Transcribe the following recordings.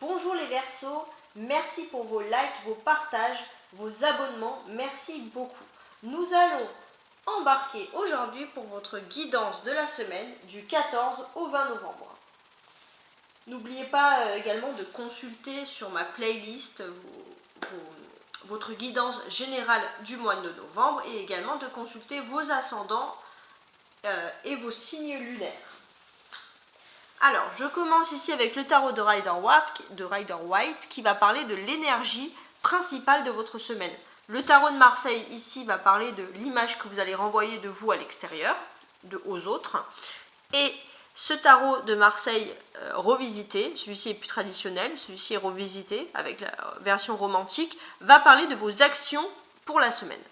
Bonjour les Verseaux, merci pour vos likes, vos partages, vos abonnements, merci beaucoup. Nous allons embarquer aujourd'hui pour votre guidance de la semaine du 14 au 20 novembre. N'oubliez pas également de consulter sur ma playlist votre guidance générale du mois de novembre et également de consulter vos ascendants et vos signes lunaires. Alors, je commence ici avec le tarot de Rider-Waite qui va parler de l'énergie principale de votre semaine. Le tarot de Marseille ici va parler de l'image que vous allez renvoyer de vous à l'extérieur, aux autres. Et ce tarot de Marseille revisité, celui-ci est plus traditionnel, celui-ci est revisité avec la version romantique, va parler de vos actions pour la semaine.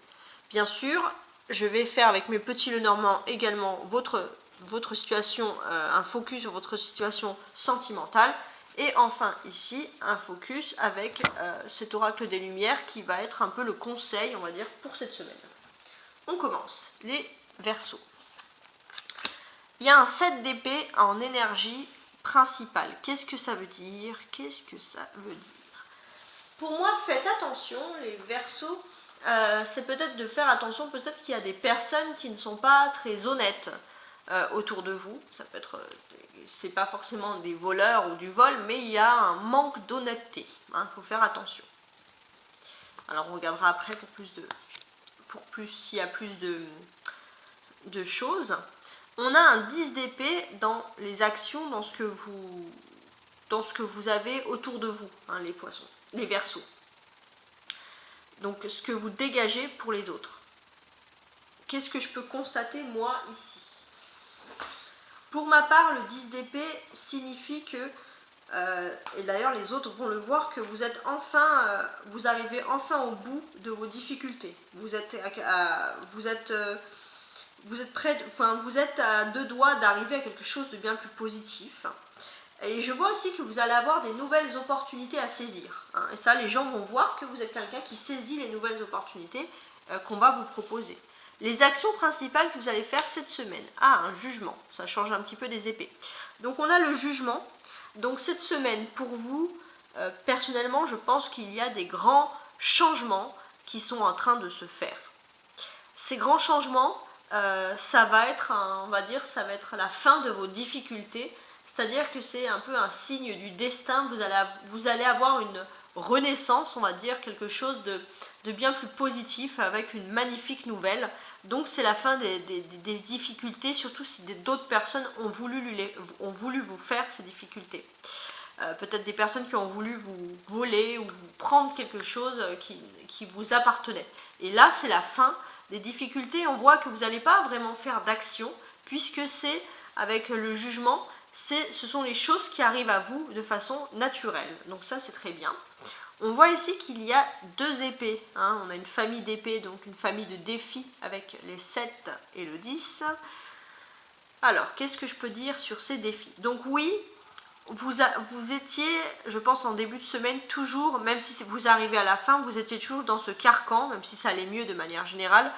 Bien sûr, je vais faire avec mes petits Lenormand également votre situation, un focus sur votre situation sentimentale. Et enfin ici, un focus avec cet oracle des Lumières qui va être un peu le conseil, on va dire, pour cette semaine. On commence. Les Verseaux. Il y a un 7 d'épée en énergie principale. Qu'est-ce que ça veut dire? Qu'est-ce que ça veut dire? Pour moi, faites attention, les Verseaux. C'est peut-être de faire attention, peut-être qu'il y a des personnes qui ne sont pas très honnêtes autour de vous. Ça peut être, c'est pas forcément des voleurs ou du vol, mais il y a un manque d'honnêteté. Il faut faire attention. Alors on regardera après s'il y a plus de choses. On a un 10 d'épée dans les actions, dans ce que vous avez autour de vous, les poissons, les Verseaux. Donc ce que vous dégagez pour les autres. Qu'est-ce que je peux constater moi ici? Pour ma part, le 10 d'épée signifie que, et d'ailleurs les autres vont le voir, que vous êtes vous arrivez enfin au bout de vos difficultés. Vous êtes à deux doigts d'arriver à quelque chose de bien plus positif. Et je vois aussi que vous allez avoir des nouvelles opportunités à saisir. Et ça, les gens vont voir que vous êtes quelqu'un qui saisit les nouvelles opportunités qu'on va vous proposer. Les actions principales que vous allez faire cette semaine. Un jugement. Ça change un petit peu des épées. Donc on a le jugement. Donc cette semaine, pour vous, personnellement, je pense qu'il y a des grands changements qui sont en train de se faire. Ces grands changements, ça va être, ça va être la fin de vos difficultés. C'est-à-dire que c'est un peu un signe du destin, vous allez avoir une renaissance, on va dire, quelque chose de bien plus positif avec une magnifique nouvelle. Donc c'est la fin des difficultés, surtout si d'autres personnes ont voulu vous faire ces difficultés. Peut-être des personnes qui ont voulu vous voler ou vous prendre quelque chose qui vous appartenait. Et là, c'est la fin des difficultés. On voit que vous n'allez pas vraiment faire d'action, puisque c'est avec le jugement, ce sont les choses qui arrivent à vous de façon naturelle. Donc ça, c'est très bien. On voit ici qu'il y a deux épées. On a une famille d'épées, donc une famille de défis avec les 7 et le 10. Alors, qu'est-ce que je peux dire sur ces défis? Donc oui, vous étiez, je pense, en début de semaine, toujours, même si vous arrivez à la fin, vous étiez toujours dans ce carcan, même si ça allait mieux de manière générale,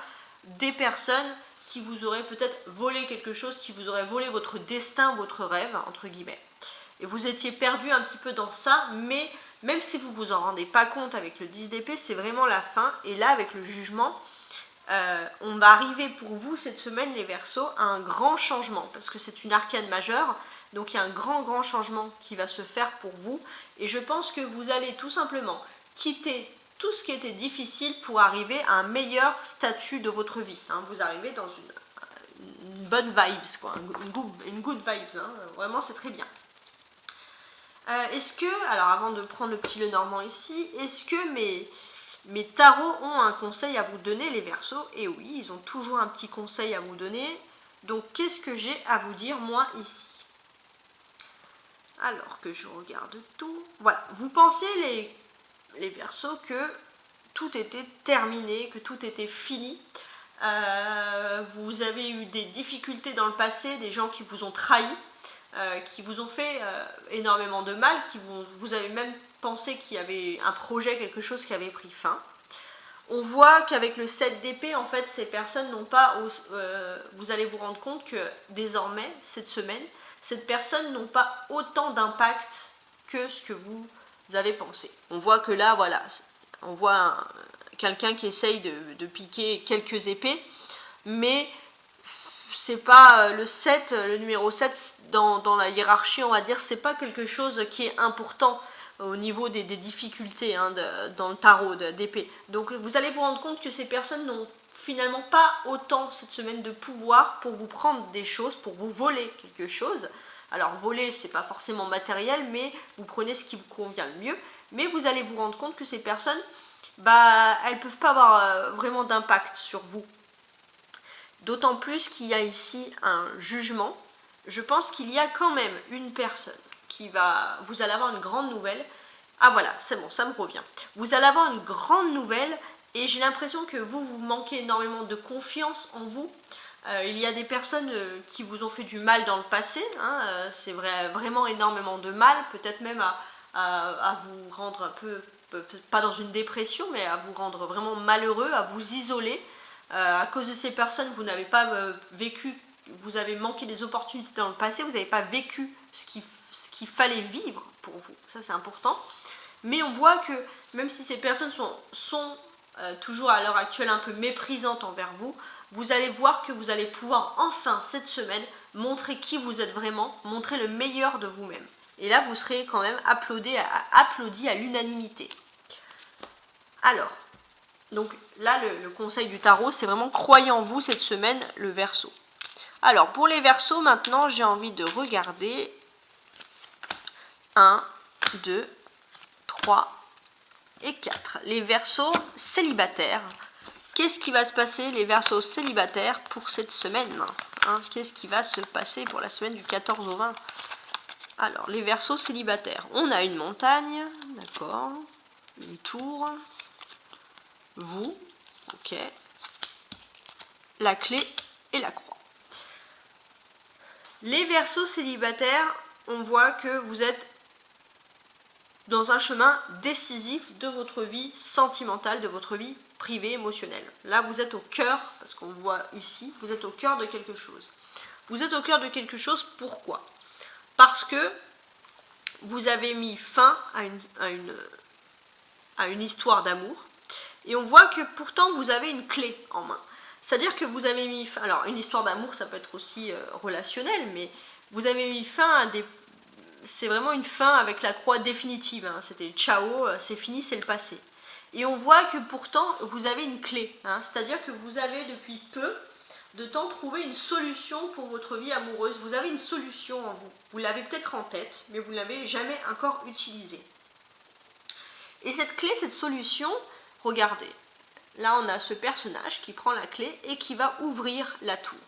des personnes qui vous auraient peut-être volé quelque chose, qui vous auraient volé votre destin, votre rêve, entre guillemets. Et vous étiez perdu un petit peu dans ça, mais même si vous ne vous en rendez pas compte avec le 10 d'épée, c'est vraiment la fin. Et là, avec le jugement, on va arriver pour vous cette semaine, les Verseaux, à un grand changement, parce que c'est une arcane majeure, donc il y a un grand changement qui va se faire pour vous. Et je pense que vous allez tout simplement quitter tout ce qui était difficile pour arriver à un meilleur statut de votre vie. Vous arrivez dans une bonne vibes, quoi, une good vibes, vraiment c'est très bien. Alors avant de prendre le petit Lenormand ici, est-ce que mes tarots ont un conseil à vous donner, les Verseaux? Et oui, ils ont toujours un petit conseil à vous donner. Donc qu'est-ce que j'ai à vous dire moi ici? Alors que je regarde tout, voilà, vous pensez les Verseaux que tout était terminé, que tout était fini. Vous avez eu des difficultés dans le passé, des gens qui vous ont trahi, qui vous ont fait énormément de mal, vous avez même pensé qu'il y avait un projet, quelque chose qui avait pris fin. On voit qu'avec le 7 d'épée, en fait, ces personnes n'ont pas... vous allez vous rendre compte que désormais, cette semaine, ces personnes n'ont pas autant d'impact que ce que vous avez pensé. On voit que là, voilà, on voit quelqu'un qui essaye de piquer quelques épées, mais c'est pas le 7, le numéro 7 dans la hiérarchie, on va dire, c'est pas quelque chose qui est important au niveau des difficultés dans le tarot d'épée. Donc vous allez vous rendre compte que ces personnes n'ont finalement pas autant cette semaine de pouvoir pour vous prendre des choses, pour vous voler quelque chose. Alors voler, c'est pas forcément matériel, mais vous prenez ce qui vous convient le mieux. Mais vous allez vous rendre compte que ces personnes, elles peuvent pas avoir vraiment d'impact sur vous. D'autant plus qu'il y a ici un jugement. Je pense qu'il y a quand même une personne qui va... Vous allez avoir une grande nouvelle. Ah voilà, c'est bon, ça me revient. Vous allez avoir une grande nouvelle et j'ai l'impression que vous manquez énormément de confiance en vous. Il y a des personnes qui vous ont fait du mal dans le passé. C'est vraiment énormément de mal, peut-être même à vous rendre un peu, pas dans une dépression, mais à vous rendre vraiment malheureux, à vous isoler. À cause de ces personnes, vous n'avez pas vécu, vous avez manqué des opportunités dans le passé, vous n'avez pas vécu ce qu'il fallait vivre pour vous, ça c'est important. Mais on voit que même si ces personnes sont toujours à l'heure actuelle un peu méprisantes envers vous, vous allez voir que vous allez pouvoir enfin cette semaine montrer qui vous êtes vraiment, montrer le meilleur de vous-même. Et là vous serez quand même applaudi à l'unanimité. Alors, donc là, le conseil du tarot, c'est vraiment croyez en vous cette semaine, le Verseau. Alors, pour les Verseaux, maintenant, j'ai envie de regarder 1, 2, 3 et 4. Les Verseaux célibataires. Qu'est-ce qui va se passer, les Verseaux célibataires, pour cette semaine, qu'est-ce qui va se passer pour la semaine du 14 au 20? Alors, les Verseaux célibataires. On a une montagne, d'accord, une tour, vous, ok, la clé et la croix. Les Verseaux célibataires, on voit que vous êtes dans un chemin décisif de votre vie sentimentale, de votre vie privée, émotionnelle. Là, vous êtes au cœur, parce qu'on le voit ici, vous êtes au cœur de quelque chose. Vous êtes au cœur de quelque chose, pourquoi? Parce que vous avez mis fin à une histoire d'amour, et on voit que pourtant vous avez une clé en main. C'est-à-dire que vous avez mis fin... Alors, une histoire d'amour, ça peut être aussi relationnel, mais vous avez mis fin à des... C'est vraiment une fin avec la croix définitive. C'était ciao, c'est fini, c'est le passé. Et on voit que pourtant, vous avez une clé. C'est-à-dire que vous avez depuis peu de temps trouvé une solution pour votre vie amoureuse. Vous avez une solution en vous. Vous l'avez peut-être en tête, mais vous ne l'avez jamais encore utilisée. Et cette clé, cette solution, regardez. Là, on a ce personnage qui prend la clé et qui va ouvrir la tour.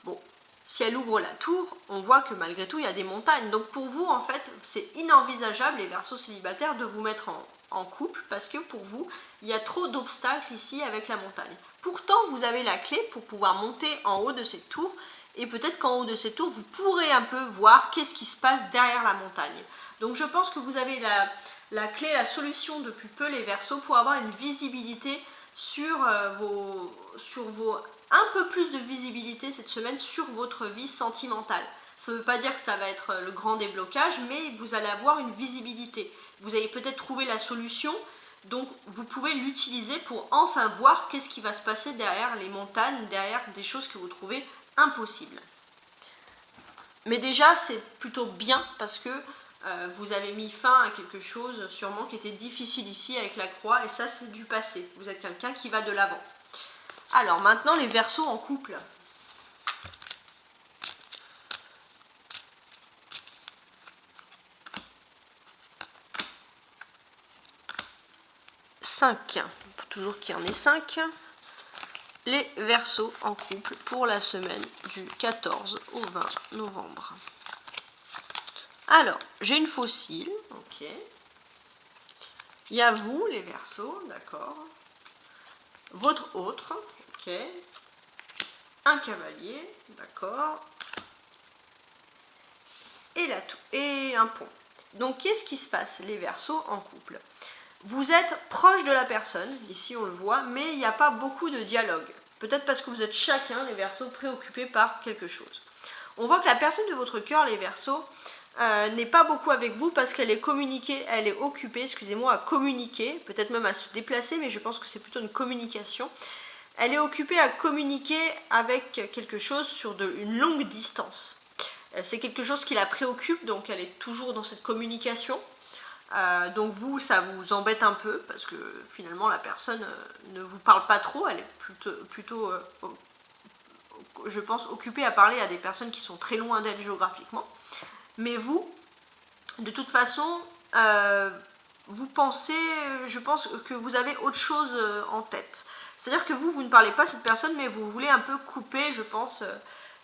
Bon, si elle ouvre la tour, on voit que malgré tout, il y a des montagnes. Donc pour vous, en fait, c'est inenvisageable, les Verseaux célibataires, de vous mettre en couple parce que pour vous, il y a trop d'obstacles ici avec la montagne. Pourtant, vous avez la clé pour pouvoir monter en haut de cette tour et peut-être qu'en haut de cette tour, vous pourrez un peu voir qu'est-ce qui se passe derrière la montagne. Donc je pense que vous avez la clé, la solution depuis peu, les Verseaux, pour avoir une visibilité sur un peu plus de visibilité cette semaine sur votre vie sentimentale. Ça ne veut pas dire que ça va être le grand déblocage, mais vous allez avoir une visibilité. Vous avez peut-être trouvé la solution, donc vous pouvez l'utiliser pour enfin voir qu'est-ce qui va se passer derrière les montagnes, derrière des choses que vous trouvez impossibles. Mais déjà, c'est plutôt bien parce que vous avez mis fin à quelque chose sûrement qui était difficile ici avec la croix, et ça c'est du passé. Vous êtes quelqu'un qui va de l'avant. Alors maintenant les Verseaux en couple. Toujours qu'il y en ait 5. Les Verseaux en couple pour la semaine du 14 au 20 novembre. Alors, j'ai une fossile, ok. Il y a vous, les Verseaux, d'accord. Votre autre, ok. Un cavalier, d'accord. Et un pont. Donc, qu'est-ce qui se passe, les Verseaux en couple? Vous êtes proche de la personne, ici on le voit, mais il n'y a pas beaucoup de dialogue. Peut-être parce que vous êtes chacun, les Verseaux, préoccupés par quelque chose. On voit que la personne de votre cœur, les Verseaux, n'est pas beaucoup avec vous parce qu'elle est elle est occupée, excusez-moi, à communiquer, peut-être même à se déplacer, mais je pense que c'est plutôt une communication. Elle est occupée à communiquer avec quelque chose sur une longue distance. C'est quelque chose qui la préoccupe, donc elle est toujours dans cette communication. Donc vous, ça vous embête un peu parce que finalement la personne ne vous parle pas trop, elle est plutôt je pense, occupée à parler à des personnes qui sont très loin d'elle géographiquement. Mais vous, de toute façon, vous pensez, je pense que vous avez autre chose en tête. C'est-à-dire que vous ne parlez pas à cette personne, mais vous voulez un peu couper, je pense,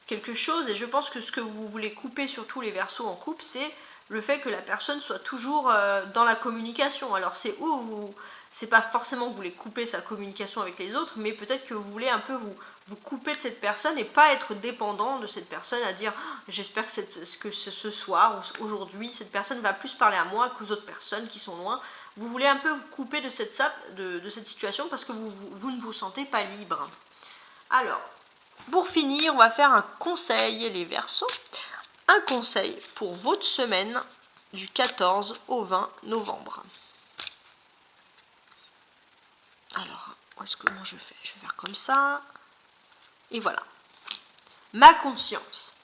quelque chose. Et je pense que ce que vous voulez couper, surtout les Verseaux en couple, c'est le fait que la personne soit toujours dans la communication. Alors c'est pas forcément que vous voulez couper sa communication avec les autres, mais peut-être que vous voulez un peu vous couper de cette personne et pas être dépendant de cette personne à dire j'espère que ce soir ou aujourd'hui cette personne va plus parler à moi qu'aux autres personnes qui sont loin. Vous voulez un peu vous couper de cette situation parce que vous ne vous sentez pas libre. Alors, pour finir, on va faire un conseil, les Verseaux. Un conseil pour votre semaine du 14 au 20 novembre. Alors, comment je fais? Je vais faire comme ça. Et voilà. Ma conscience.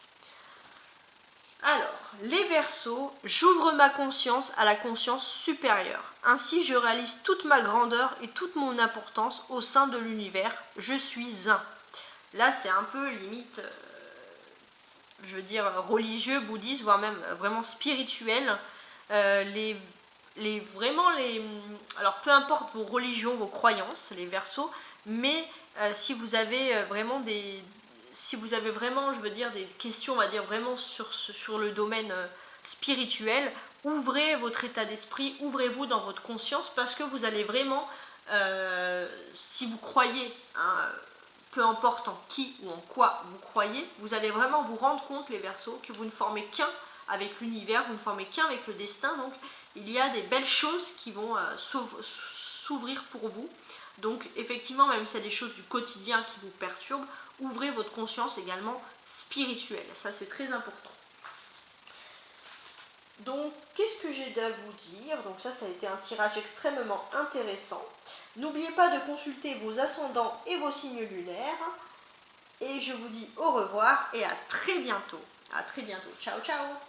Alors, les Verseaux, j'ouvre ma conscience à la conscience supérieure. Ainsi, je réalise toute ma grandeur et toute mon importance au sein de l'univers. Je suis un. Là, c'est un peu limite, je veux dire, religieux, bouddhiste, voire même vraiment spirituel. Alors, peu importe vos religions, vos croyances, les Verseaux, mais si vous avez vraiment je veux dire, des questions, on va dire, vraiment sur le domaine spirituel, ouvrez votre état d'esprit, ouvrez-vous dans votre conscience, parce que vous allez vraiment, si vous croyez, hein, peu importe en qui ou en quoi vous croyez, vous allez vraiment vous rendre compte, les Verseaux, que vous ne formez qu'un avec l'univers, vous ne formez qu'un avec le destin, donc il y a des belles choses qui vont s'ouvrir pour vous. Donc effectivement, même s'il y a des choses du quotidien qui vous perturbent, ouvrez votre conscience également spirituelle. Ça, c'est très important. Donc, qu'est-ce que j'ai à vous dire? Donc ça a été un tirage extrêmement intéressant. N'oubliez pas de consulter vos ascendants et vos signes lunaires. Et je vous dis au revoir et à très bientôt. À très bientôt. Ciao, ciao!